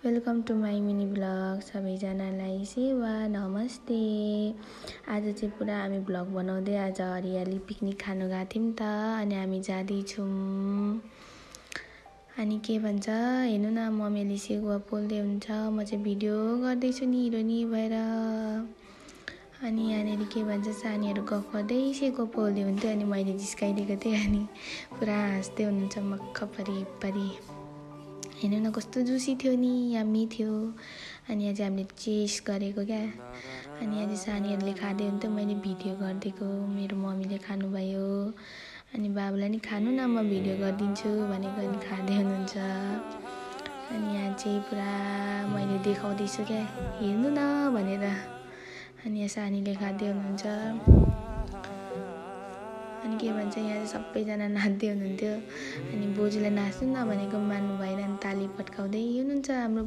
Welcome to my mini blog. सबैजनालाई सेवा नमस्ते। आज चाहिँ पुरा हामी ब्लग बनाउँदै आज हरियाली पिकनिक खानु गएको थियौँ त, अनि हामी जाँदैछौँ। अनि के भन्छ हेर्नु न, मम्मीले सेगुवा पोल्दै हुन्छ, म चाहिँ भिडियो गर्दैछु नि हिरोनी भएर। अनि यहाँनिर के भन्छ सानीहरू गफ गर्दै सेगुवा पोल्दै हुन्थ्यो, अनि मैले जिस्काइदिएको थिएँ, अनि पुरा हाँस्दै हुनुहुन्छ मक्ख परी। हेर्नु न कस्तो जुसी थियो नि, यम्मी थियो। अनि अझै हामीले चेस गरेको क्या। अनि अझै सानीहरूले खाँदै हुन्थ्यो, मैले भिडियो गरिदिएको। मेरो मम्मीले खानुभयो, अनि बाबुलाई नि खानु न म भिडियो गरिदिन्छु भनेको, अनि खाँदै हुनुहुन्छ। अनि यहाँ चाहिँ पुरा मैले देखाउँदैछु क्या, हेर्नु न भनेर। अनि यहाँ सानीले खाँदै हुनुहुन्छ। अनि के भन्छ यहाँ चाहिँ सबैजना नाच्दै हुनुहुन्थ्यो। अनि बोजूलाई नाच्नु न भनेको मान्नु भएन, अनि ताली पड्काउँदै हुनुहुन्छ हाम्रो